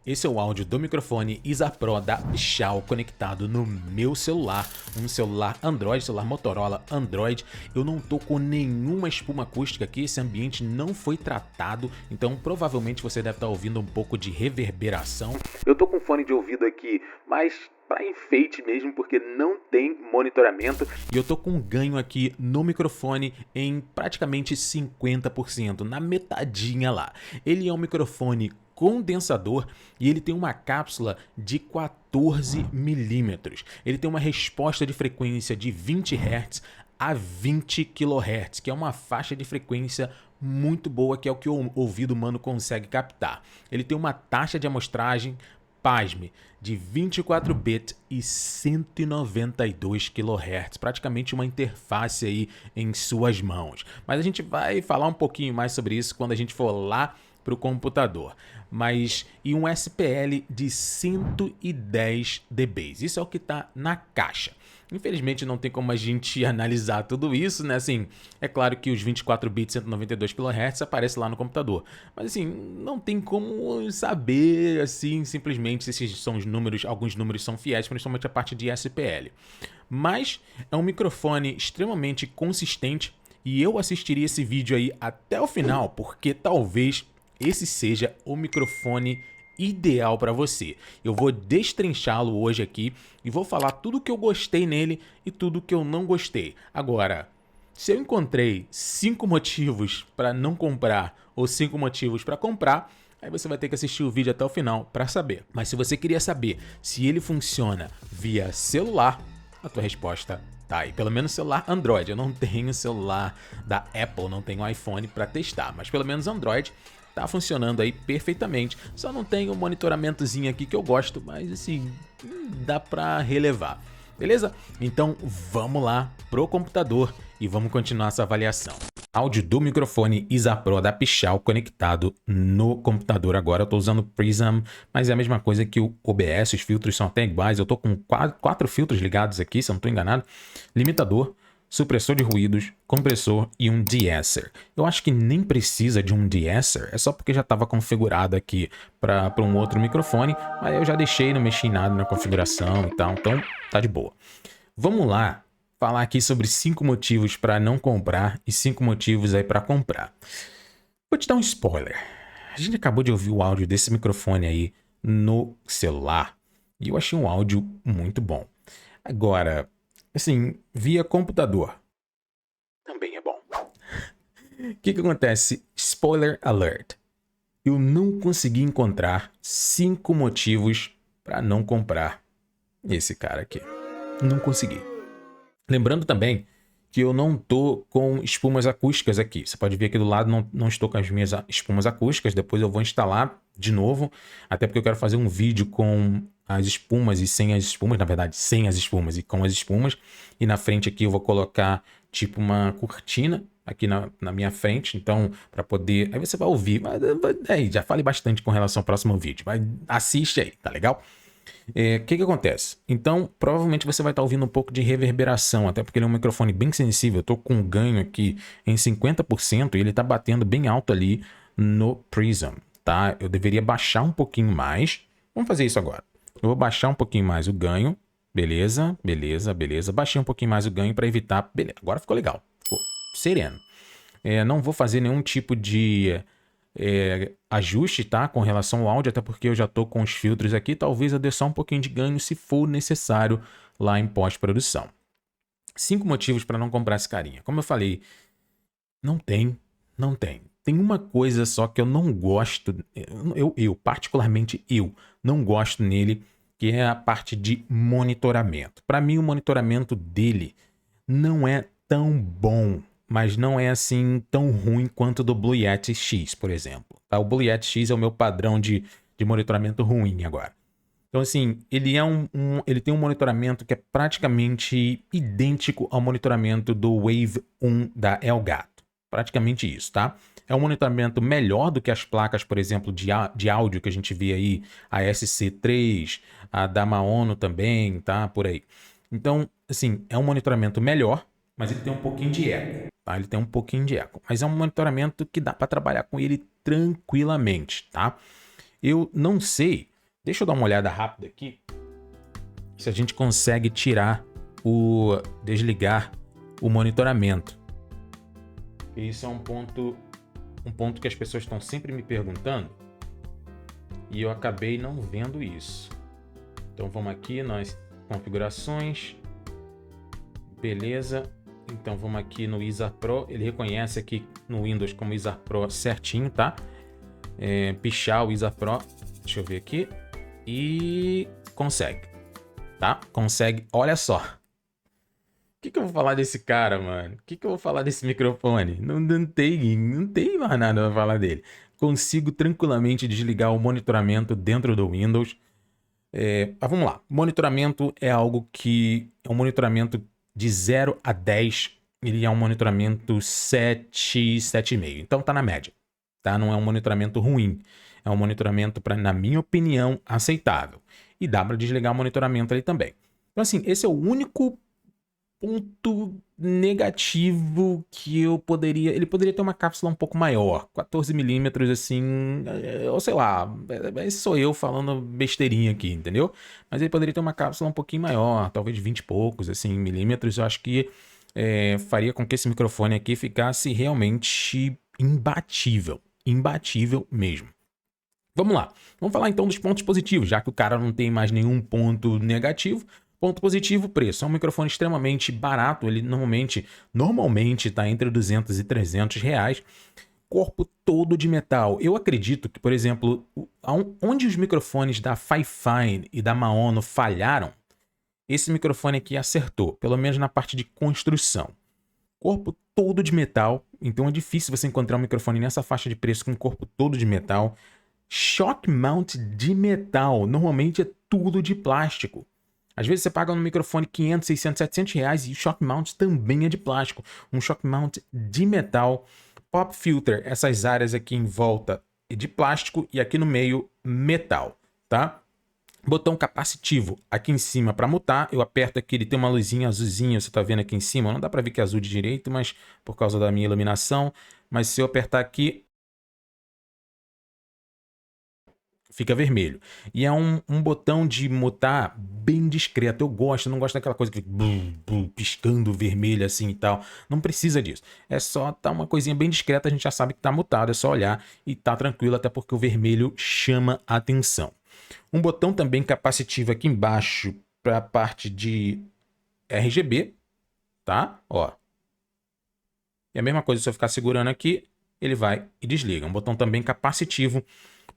Esse é o áudio do microfone Isa Pro da Pichau conectado no meu celular, um celular Android, celular Motorola Android. Eu não tô com nenhuma espuma acústica aqui, esse ambiente não foi tratado, então provavelmente você deve estar ouvindo um pouco de reverberação. Eu tô com fone de ouvido aqui, mas para enfeite mesmo, porque não tem monitoramento. E eu tô com um ganho aqui no microfone em praticamente 50%, na metadinha lá. Ele é um microfone condensador e ele tem uma cápsula de 14 milímetros. Ele tem uma resposta de frequência de 20 Hz a 20 kHz, que é uma faixa de frequência muito boa, que é o que o ouvido humano consegue captar. Ele tem uma taxa de amostragem, pasme, de 24 bits e 192 kHz, praticamente uma interface aí em suas mãos. Mas a gente vai falar um pouquinho mais sobre isso quando a gente for lá para o computador. E um SPL de 110 dB. Isso é o que está na caixa. Infelizmente não tem como a gente analisar tudo isso, né? Assim, é claro que os 24 bits 192 kHz aparece lá no computador, mas assim, não tem como saber assim simplesmente se esses são os números, alguns números são fiéis, principalmente a parte de SPL. Mas é um microfone extremamente consistente e eu assistiria esse vídeo aí até o final, porque talvez esse seja o microfone ideal para você. Eu vou destrinchá-lo hoje aqui e vou falar tudo que eu gostei nele e tudo que eu não gostei. Agora, se eu encontrei 5 motivos para não comprar ou 5 motivos para comprar, aí você vai ter que assistir o vídeo até o final para saber. Mas se você queria saber se ele funciona via celular, a tua resposta tá aí. Pelo menos celular Android. Eu não tenho celular da Apple, não tenho iPhone para testar, mas pelo menos Android tá funcionando aí perfeitamente. Só não tem um monitoramentozinho aqui que eu gosto, mas assim, dá para relevar. Beleza? Então vamos lá pro computador e vamos continuar essa avaliação. Áudio do microfone Isa Pro da Pichau conectado no computador agora. Eu tô usando Prism, mas é a mesma coisa que o OBS, os filtros são até iguais. Eu tô com 4 filtros ligados aqui, se eu não tô enganado. Limitador, supressor de ruídos, compressor e um deesser. Eu acho que nem precisa de um deesser, é só porque já estava configurado aqui para um outro microfone, mas eu já deixei, não mexi em nada na configuração e tal, então tá de boa. Vamos lá falar aqui sobre 5 motivos para não comprar e 5 motivos aí para comprar. Vou te dar um spoiler. A gente acabou de ouvir o áudio desse microfone aí no celular e eu achei um áudio muito bom. Agora, assim, via computador também é bom. O que acontece? Spoiler alert. Eu não consegui encontrar 5 motivos para não comprar esse cara aqui. Não consegui. Lembrando também que eu não tô com espumas acústicas aqui. Você pode ver aqui do lado, não estou com as minhas espumas acústicas. Depois eu vou instalar de novo, até porque eu quero fazer um vídeo com as espumas e sem as espumas, na verdade, sem as espumas e com as espumas. E na frente aqui eu vou colocar tipo uma cortina aqui na minha frente, então para poder... Aí você vai ouvir, mas aí já falei bastante com relação ao próximo vídeo, mas assiste aí, tá legal? O que acontece? Então, provavelmente você vai estar ouvindo um pouco de reverberação, até porque ele é um microfone bem sensível. Eu tô com um ganho aqui em 50% e ele tá batendo bem alto ali no Prism, tá? Eu deveria baixar um pouquinho mais. Vamos fazer isso agora. Eu vou baixar um pouquinho mais o ganho. Beleza, beleza, beleza. Baixei um pouquinho mais o ganho para evitar... Beleza, agora ficou legal. Ficou sereno. Não vou fazer nenhum tipo de... ajuste, tá, com relação ao áudio, até porque eu já tô com os filtros aqui, talvez eu dê só um pouquinho de ganho se for necessário lá em pós-produção. 5 motivos para não comprar esse carinha. Como eu falei, não tem. Tem uma coisa só que eu não gosto, particularmente eu, não gosto nele, que é a parte de monitoramento. Para mim o monitoramento dele não é tão bom, mas não é assim tão ruim quanto o do Blue Yeti X, por exemplo. Tá? O Blue Yeti X é o meu padrão de monitoramento ruim agora. Então, assim, ele tem um monitoramento que é praticamente idêntico ao monitoramento do Wave 1 da Elgato. Praticamente isso, tá? É um monitoramento melhor do que as placas, por exemplo, de áudio que a gente vê aí, a SC3, a da Maono também, tá? Por aí. Então, assim, é um monitoramento melhor, mas ele tem um pouquinho de eco, tá? Ele tem um pouquinho de eco, mas é um monitoramento que dá para trabalhar com ele tranquilamente, tá? Eu não sei Deixa eu dar uma olhada rápida aqui se a gente consegue desligar o monitoramento. Isso é um ponto que as pessoas estão sempre me perguntando e eu acabei não vendo isso. Então vamos aqui nas configurações, beleza. Então vamos aqui no Wizard Pro, ele reconhece aqui no Windows como Wizard Pro certinho, tá? Pichar o Wizard Pro, deixa eu ver aqui, e consegue, tá? Consegue, olha só. O que eu vou falar desse cara, mano? O que eu vou falar desse microfone? Não tem mais nada pra falar dele. Consigo tranquilamente desligar o monitoramento dentro do Windows. Mas vamos lá. Monitoramento é algo que é um monitoramento de 0 a 10. Ele é um monitoramento 7, 7,5. Então tá na média. Tá? Não é um monitoramento ruim. É um monitoramento, na minha opinião, aceitável. E dá para desligar o monitoramento ali também. Então assim, esse é o único ponto negativo que eu poderia... Ele poderia ter uma cápsula um pouco maior, 14mm, assim, ou sei lá, esse sou eu falando besteirinha aqui, entendeu? Mas ele poderia ter uma cápsula um pouquinho maior, talvez 20 e poucos, assim, milímetros. Eu acho que faria com que esse microfone aqui ficasse realmente imbatível mesmo. Vamos lá, vamos falar então dos pontos positivos, já que o cara não tem mais nenhum ponto negativo. Ponto positivo, preço. É um microfone extremamente barato, ele normalmente está entre 200 e 300 reais. Corpo todo de metal. Eu acredito que, por exemplo, onde os microfones da Fifine e da Maono falharam, esse microfone aqui acertou, pelo menos na parte de construção. Corpo todo de metal, então é difícil você encontrar um microfone nessa faixa de preço com corpo todo de metal. Shock mount de metal, normalmente é tudo de plástico. Às vezes você paga no microfone 500, 600, 700 reais e o shock mount também é de plástico. Um shock mount de metal. Pop filter, essas áreas aqui em volta é de plástico e aqui no meio metal, tá? Botão capacitivo aqui em cima para mutar. Eu aperto aqui, ele tem uma luzinha azulzinha, você tá vendo aqui em cima. Não dá para ver que é azul de direito, mas por causa da minha iluminação. Mas se eu apertar aqui, fica vermelho. E é um botão de mutar bem discreto. Eu não gosto daquela coisa que fica piscando vermelho assim e tal. Não precisa disso. É só tá uma coisinha bem discreta, a gente já sabe que tá mutado. É só olhar e tá tranquilo, até porque o vermelho chama a atenção. Um botão também capacitivo aqui embaixo para a parte de RGB, tá? Ó. E a mesma coisa, se eu ficar segurando aqui, ele vai e desliga. Um botão também capacitivo,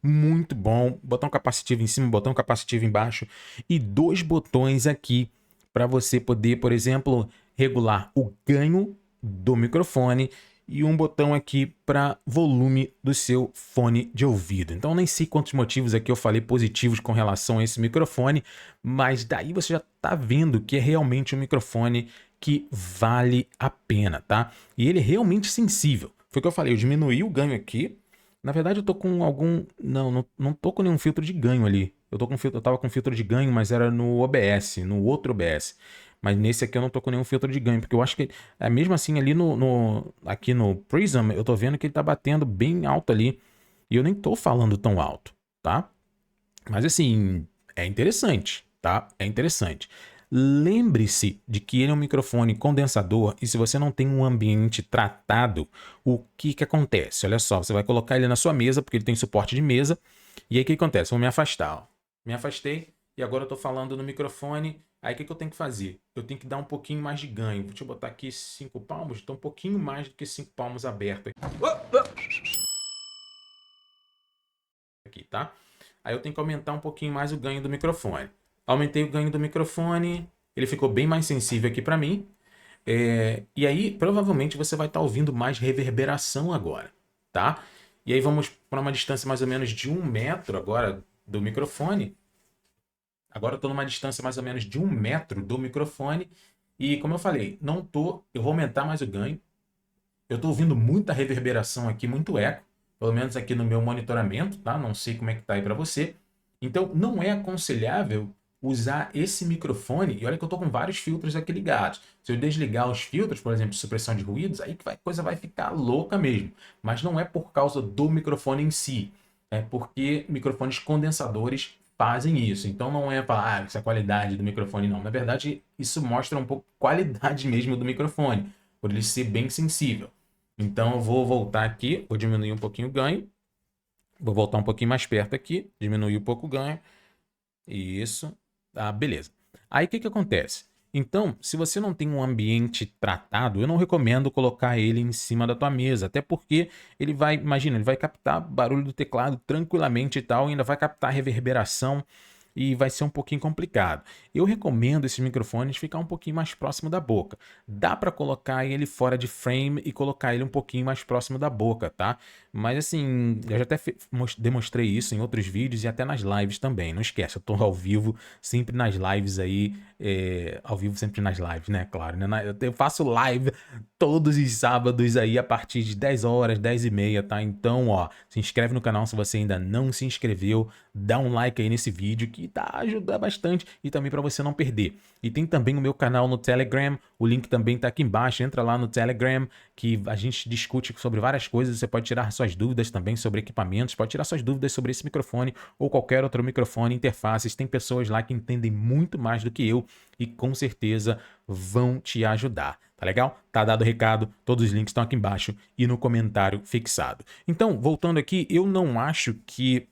muito bom. Botão capacitivo em cima, botão capacitivo embaixo. E dois botões aqui para você poder, por exemplo, regular o ganho do microfone. E um botão aqui para volume do seu fone de ouvido. Então nem sei quantos motivos aqui eu falei positivos com relação a esse microfone, mas daí você já está vendo que é realmente um microfone que vale a pena, tá? E ele é realmente sensível. Foi o que eu falei, eu diminuí o ganho aqui. Na verdade eu tô com algum... Não tô com nenhum filtro de ganho ali. Eu tava com filtro de ganho, mas era no OBS, no outro OBS. Mas nesse aqui eu não tô com nenhum filtro de ganho, porque eu acho que, mesmo assim, ali aqui no Prism, eu tô vendo que ele tá batendo bem alto ali. E eu nem tô falando tão alto, tá? Mas assim, é interessante, tá? É interessante. Lembre-se de que ele é um microfone condensador e se você não tem um ambiente tratado, o que acontece? Olha só, você vai colocar ele na sua mesa, porque ele tem suporte de mesa. E aí o que acontece? Vou me afastar, ó. Me afastei e agora eu tô falando no microfone. Aí o que eu tenho que fazer? Eu tenho que dar um pouquinho mais de ganho. Deixa eu botar aqui 5 palmos. Então um pouquinho mais do que 5 palmos aberto aqui, tá? Aí eu tenho que aumentar um pouquinho mais o ganho do microfone. Aumentei o ganho do microfone. Ele ficou bem mais sensível aqui para mim. E aí provavelmente você vai estar ouvindo mais reverberação agora, tá? E aí vamos para uma distância mais ou menos de 1 metro agora do microfone. Agora eu estou numa distância mais ou menos de 1 metro do microfone. E como eu falei, eu vou aumentar mais o ganho. Eu estou ouvindo muita reverberação aqui, muito eco. Pelo menos aqui no meu monitoramento, tá? Não sei como é que tá aí para você. Então não é aconselhável usar esse microfone. E olha que eu estou com vários filtros aqui ligados. Se eu desligar os filtros, por exemplo, supressão de ruídos, aí que a coisa vai ficar louca mesmo. Mas não é por causa do microfone em si. É porque microfones condensadores fazem isso. Então não é falar, essa qualidade do microfone, não. Na verdade, isso mostra um pouco a qualidade mesmo do microfone, por ele ser bem sensível. Então eu vou voltar aqui, vou diminuir um pouquinho o ganho. Vou voltar um pouquinho mais perto aqui, diminuir um pouco o ganho. Isso. Ah, beleza. Aí o que que acontece? Então, se você não tem um ambiente tratado, eu não recomendo colocar ele em cima da tua mesa, até porque ele vai, imagina, ele vai captar barulho do teclado tranquilamente e tal, e ainda vai captar reverberação e vai ser um pouquinho complicado. Eu recomendo esses microfones ficar um pouquinho mais próximo da boca. Dá para colocar ele fora de frame e colocar ele um pouquinho mais próximo da boca, tá? Mas assim, eu já até demonstrei isso em outros vídeos e até nas lives também. Não esquece, eu tô ao vivo sempre nas lives aí, ao vivo sempre nas lives, né? Claro, né? Eu faço live todos os sábados aí a partir de 10 horas, 10 e meia, tá? Então, ó, se inscreve no canal se você ainda não se inscreveu, dá um like aí nesse vídeo que tá ajuda bastante e também para você não perder. E tem também o meu canal no Telegram, o link também tá aqui embaixo, entra lá no Telegram que a gente discute sobre várias coisas, você pode tirar suas dúvidas também sobre equipamentos, pode tirar suas dúvidas sobre esse microfone ou qualquer outro microfone, interfaces, tem pessoas lá que entendem muito mais do que eu e com certeza vão te ajudar. Tá legal? Tá dado o recado, todos os links estão aqui embaixo e no comentário fixado. Então, voltando aqui, eu não acho que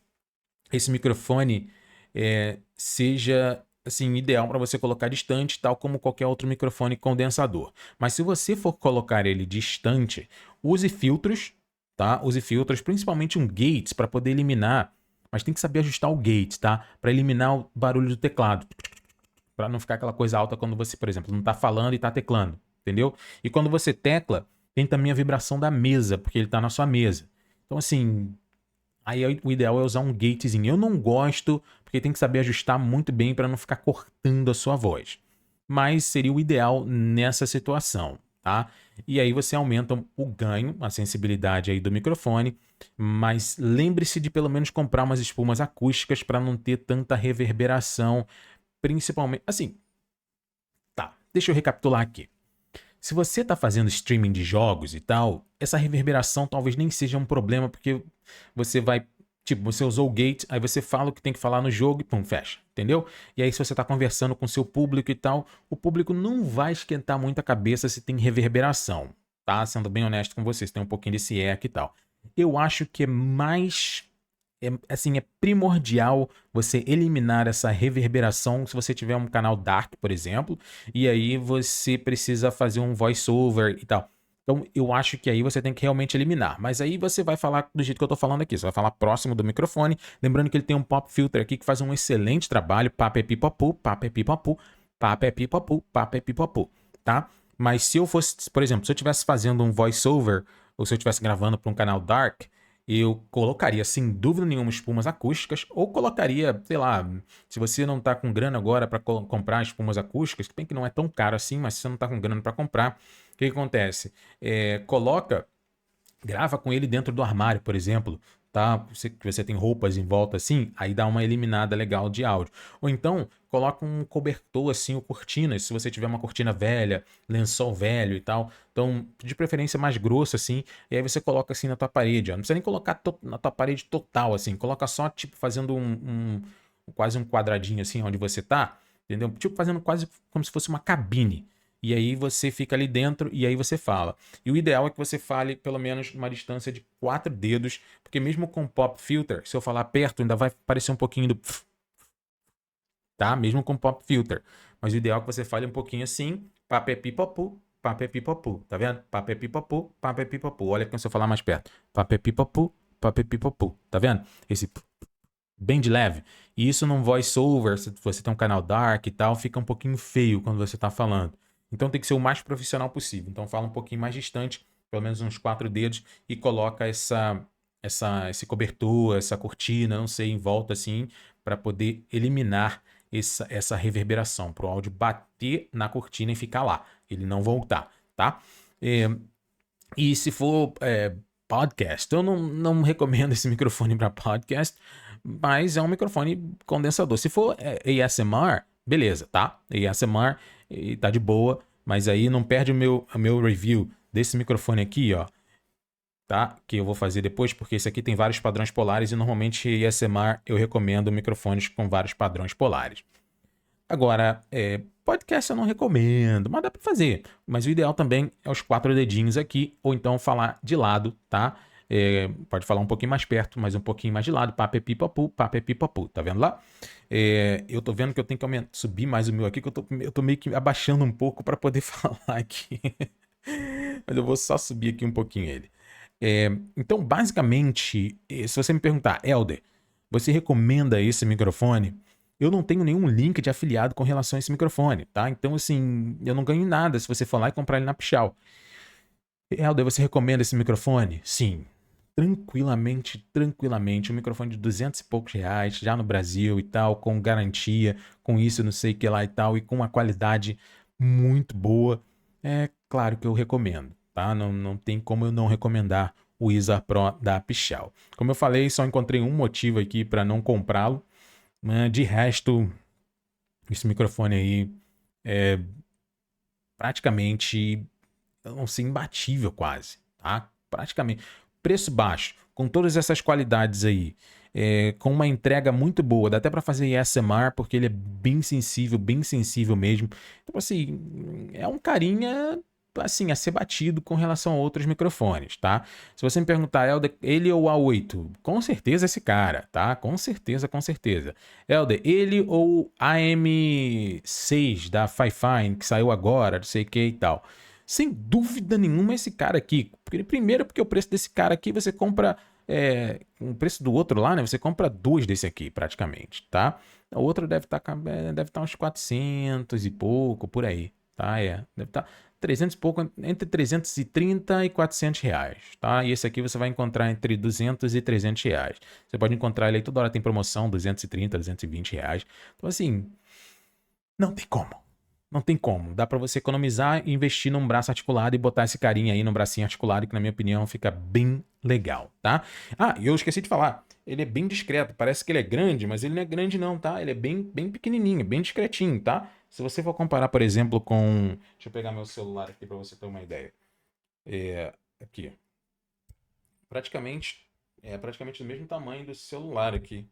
esse microfone seja assim ideal para você colocar distante, tal como qualquer outro microfone condensador. Mas se você for colocar ele distante, use filtros, tá? Use filtros, principalmente um gates para poder eliminar, mas tem que saber ajustar o gate, tá? Para eliminar o barulho do teclado, para não ficar aquela coisa alta quando você, por exemplo, não está falando e está teclando, entendeu? E quando você tecla, tem também a vibração da mesa, porque ele está na sua mesa. Então assim, aí o ideal é usar um gatezinho. Eu não gosto, porque tem que saber ajustar muito bem para não ficar cortando a sua voz. Mas seria o ideal nessa situação, tá? E aí você aumenta o ganho, a sensibilidade aí do microfone, mas lembre-se de pelo menos comprar umas espumas acústicas para não ter tanta reverberação, principalmente, assim, tá, deixa eu recapitular aqui. Se você está fazendo streaming de jogos e tal, essa reverberação talvez nem seja um problema, porque você vai. Tipo, você usou o gate, aí você fala o que tem que falar no jogo e pum, fecha, entendeu? E aí, se você está conversando com o seu público e tal, o público não vai esquentar muito a cabeça se tem reverberação, tá? Sendo bem honesto com vocês, tem um pouquinho desse eco e tal. Eu acho que é mais assim, é primordial você eliminar essa reverberação se você tiver um canal dark, por exemplo, e aí você precisa fazer um voice-over e tal. Então, eu acho que aí você tem que realmente eliminar. Mas aí você vai falar do jeito que eu tô falando aqui. Você vai falar próximo do microfone. Lembrando que ele tem um pop filter aqui que faz um excelente trabalho. Papepipapu, papepipapu, papepipapu, papepipapu, tá? Mas se eu fosse, por exemplo, se eu estivesse fazendo um voice-over, ou se eu estivesse gravando para um canal dark, eu colocaria, sem dúvida nenhuma, espumas acústicas, ou colocaria, sei lá, se você não tá com grana agora para comprar espumas acústicas, que bem que não é tão caro assim, mas se você não tá com grana para comprar, o que acontece? Grava com ele dentro do armário, por exemplo, tá? Que você tem roupas em volta assim, aí dá uma eliminada legal de áudio. Ou então, coloca um cobertor assim, ou cortinas, se você tiver uma cortina velha, lençol velho e tal. Então, de preferência mais grosso assim, e aí você coloca assim na tua parede, ó. Não precisa nem colocar na tua parede total assim, coloca só tipo fazendo quase um quadradinho assim onde você tá, entendeu? Tipo fazendo quase como se fosse uma cabine. E aí você fica ali dentro e aí você fala. E o ideal é que você fale pelo menos uma distância de 4 dedos, porque mesmo com pop filter, se eu falar perto, ainda vai parecer um pouquinho do pf, tá? Mesmo com pop filter. Mas o ideal é que você fale um pouquinho assim, papepipapu, papepipapu, tá vendo? Papepipapu, papepipapu. Olha que se eu falar mais perto. Papepipapu, papepipapu, tá vendo? Esse bem de leve. E isso num voice over, se você tem um canal dark e tal, fica um pouquinho feio quando você tá falando. Então tem que ser o mais profissional possível. Então fala um pouquinho mais distante, pelo menos uns 4 dedos, e coloca esse cobertor, essa cortina, não sei, em volta assim, para poder eliminar essa reverberação, para o áudio bater na cortina e ficar lá, ele não voltar, tá? E se for podcast, eu não recomendo esse microfone para podcast, mas é um microfone condensador. Se for ASMR, beleza, tá? ASMR e tá de boa, mas aí não perde o meu review desse microfone aqui, ó. tá? Que eu vou fazer depois, porque esse aqui tem vários padrões polares e normalmente em ASMR eu recomendo microfones com vários padrões polares. Agora, podcast eu não recomendo, mas dá pra fazer. Mas o ideal também é os 4 dedinhos aqui, ou então falar de lado, tá? Pode falar um pouquinho mais perto, mas um pouquinho mais de lado. Papepipapu, papepipapu. Tá vendo lá? Eu tô vendo que eu tenho que subir mais o meu aqui, que eu tô meio que abaixando um pouco para poder falar aqui. Mas eu vou só subir aqui um pouquinho ele. Então, basicamente, se você me perguntar, Helder, você recomenda esse microfone? Eu não tenho nenhum link de afiliado com relação a esse microfone, tá? Então, assim, eu não ganho nada se você for lá e comprar ele na Pichau. Helder, você recomenda esse microfone? Sim. Tranquilamente. Um microfone de 200 e poucos reais, já no Brasil e tal, com garantia, com isso, não sei o que lá e tal, e com uma qualidade muito boa. É claro que eu recomendo, tá? Não tem como eu não recomendar o Iza Pro da Pichau. Como eu falei, só encontrei um motivo aqui para não comprá-lo. De resto, esse microfone aí é praticamente, eu não sei, imbatível quase, tá? Praticamente. Preço baixo, com todas essas qualidades aí, com uma entrega muito boa, dá até para fazer ASMR, porque ele é bem sensível mesmo. Então, assim, é um carinha, assim, a ser batido com relação a outros microfones, tá? Se você me perguntar, Helder, ele ou o A8? Com certeza esse cara, tá? Com certeza. Helder, ele ou o AM6 da Fifine, que saiu agora, não sei o que e tal. Sem dúvida nenhuma esse cara aqui. Primeiro porque o preço desse cara aqui você compra o preço do outro lá, né? Você compra 2 desse aqui praticamente, tá? O outro deve estar uns 400 e pouco por aí, tá? Deve estar 300 e pouco, entre 330 e 400 reais, tá? E esse aqui você vai encontrar entre 200 e 300 reais. Você pode encontrar ele aí, toda hora tem promoção, 230, 220 reais. Então assim, não tem como. Não tem como. Dá pra você economizar e investir num braço articulado e botar esse carinha aí no bracinho articulado, que na minha opinião fica bem legal, tá? Ah, e eu esqueci de falar. Ele é bem discreto. Parece que ele é grande, mas ele não é grande não, tá? Ele é bem pequenininho, bem discretinho, tá? Se você for comparar, por exemplo, com... Deixa eu pegar meu celular aqui pra você ter uma ideia. Aqui. Praticamente do mesmo tamanho do celular aqui.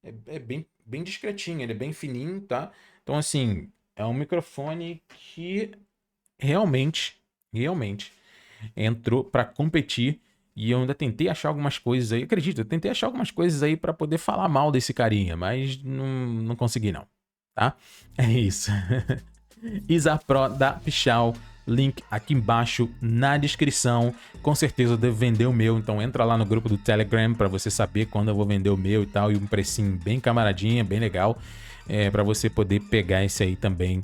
É bem discretinho, ele é bem fininho, tá? Então, assim... É um microfone que realmente entrou para competir e eu ainda tentei achar algumas coisas aí. Acredito, eu tentei achar algumas coisas aí para poder falar mal desse carinha, mas não consegui não, tá? É isso. Iza Pro da Pichau, link aqui embaixo na descrição. Com certeza eu devo vender o meu, então entra lá no grupo do Telegram para você saber quando eu vou vender o meu e tal, e um precinho bem camaradinha, bem legal. Para você poder pegar esse aí também,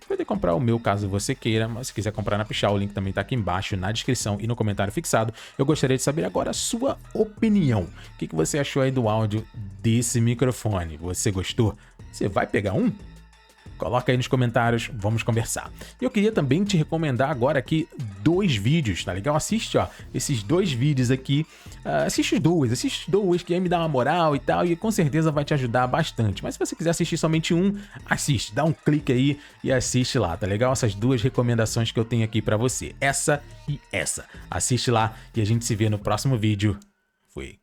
poder comprar o meu caso você queira, mas se quiser comprar na Pichau, o link também tá aqui embaixo na descrição e no comentário fixado. Eu gostaria de saber agora a sua opinião. O que você achou aí do áudio desse microfone? Você gostou? Você vai pegar um? Coloca aí nos comentários, vamos conversar. E eu queria também te recomendar agora aqui 2 vídeos, tá legal? Assiste, ó, esses 2 vídeos aqui. Assiste os dois, que aí me dá uma moral e tal, e com certeza vai te ajudar bastante. Mas se você quiser assistir somente um, assiste, dá um clique aí e assiste lá, tá legal? Essas 2 recomendações que eu tenho aqui pra você, essa e essa. Assiste lá e a gente se vê no próximo vídeo. Fui.